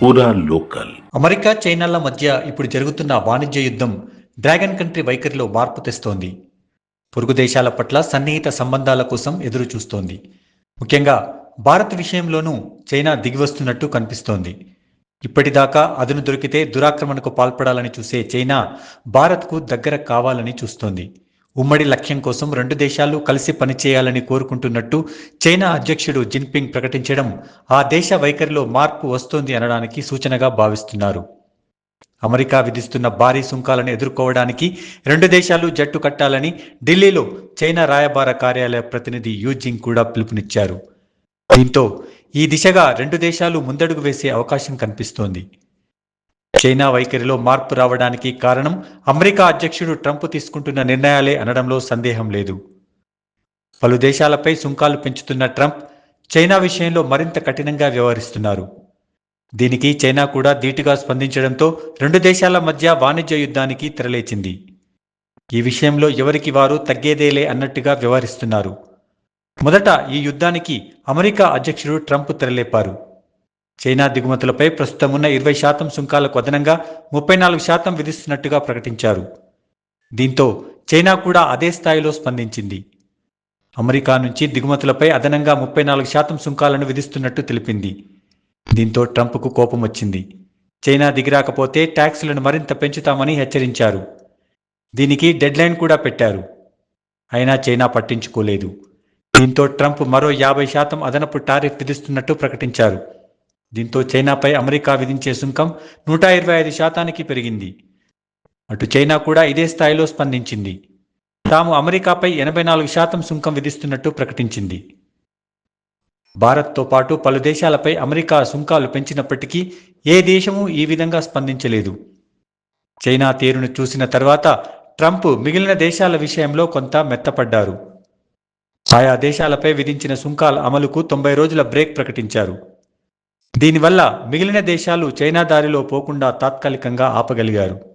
పూరా local. America చైనాల మధ్య ఇప్పుడు జరుగుతున్న వాణిజ్య యుద్ధం డ్రాగన్ కంట్రీ వైఖరిలో మార్పు తెస్తోంది. పొరుగు దేశాల పట్ల సన్నిహిత సంబంధాల కోసం ఎదురు చూస్తోంది. ముఖ్యంగా భారత్ విషయంలోనూ చైనా దిగివస్తున్నట్టు కనిపిస్తోంది. ఇప్పటిదాకా అదును దొరికితే దురాక్రమణకు పాల్పడాలని చూసే చైనా భారత్కు దగ్గర కావాలని చూస్తోంది. ఉమ్మడి లక్ష్యం కోసం రెండు దేశాలు కలిసి పనిచేయాలని కోరుకుంటున్నట్టు చైనా అధ్యక్షుడు జిన్పింగ్ ప్రకటించడం ఆ దేశ వైఖరిలో మార్పు వస్తోంది అనడానికి సూచనగా భావిస్తున్నారు. అమెరికా విధిస్తున్న భారీ సుంకాలను ఎదుర్కోవడానికి రెండు దేశాలు జట్టు కట్టాలని ఢిల్లీలో చైనా రాయబార కార్యాలయ ప్రతినిధి యూజింగ్ కూడా పిలుపునిచ్చారు. దీంతో ఈ దిశగా రెండు దేశాలు ముందడుగు వేసే అవకాశం కనిపిస్తోంది. చైనా వైఖరిలో మార్పు రావడానికి కారణం అమెరికా అధ్యక్షుడు ట్రంప్ తీసుకుంటున్న నిర్ణయాలే అనడంలో సందేహం లేదు. పలు దేశాలపై సుంకాలు పెంచుతున్న ట్రంప్ చైనా విషయంలో మరింత కఠినంగా వ్యవహరిస్తున్నారు. దీనికి చైనా కూడా ధీటుగా స్పందించడంతో రెండు దేశాల మధ్య వాణిజ్య యుద్ధానికి తెరలేచింది. ఈ విషయంలో ఎవరికి వారు తగ్గేదేలే అన్నట్టుగా వ్యవహరిస్తున్నారు. మొదట ఈ యుద్ధానికి అమెరికా అధ్యక్షుడు ట్రంప్ తెరలేపారు. చైనా దిగుమతులపై ప్రస్తుతమున్న 20% సుంకాలకు అదనంగా 34% విధిస్తున్నట్టుగా ప్రకటించారు. దీంతో చైనా కూడా అదే స్థాయిలో స్పందించింది. అమెరికా నుంచి దిగుమతులపై అదనంగా 34% సుంకాలను విధిస్తున్నట్టు తెలిపింది. దీంతో ట్రంప్కు కోపం వచ్చింది. చైనా దిగిరాకపోతే ట్యాక్సులను మరింత పెంచుతామని హెచ్చరించారు. దీనికి డెడ్లైన్ కూడా పెట్టారు. అయినా చైనా పట్టించుకోలేదు. దీంతో ట్రంప్ మరో 50% అదనపు టారిఫ్ విధిస్తున్నట్టు ప్రకటించారు. దీంతో చైనాపై అమెరికా విధించే సుంకం 125% పెరిగింది. అటు చైనా కూడా ఇదే స్థాయిలో స్పందించింది. తాము అమెరికాపై 84% సుంకం విధిస్తున్నట్టు ప్రకటించింది. భారత్తో పాటు పలు దేశాలపై అమెరికా సుంకాలు పెంచినప్పటికీ ఏ దేశమూ ఈ విధంగా స్పందించలేదు. చైనా తీరును చూసిన తర్వాత ట్రంప్ మిగిలిన దేశాల విషయంలో కొంత మెత్తపడ్డారు. ఆయా దేశాలపై విధించిన సుంకాల అమలుకు 90 రోజుల బ్రేక్ ప్రకటించారు. దీనివల్ల మిగిలిన దేశాలు చైనా దారిలో పోకుండా తాత్కాలికంగా ఆపగలిగారు.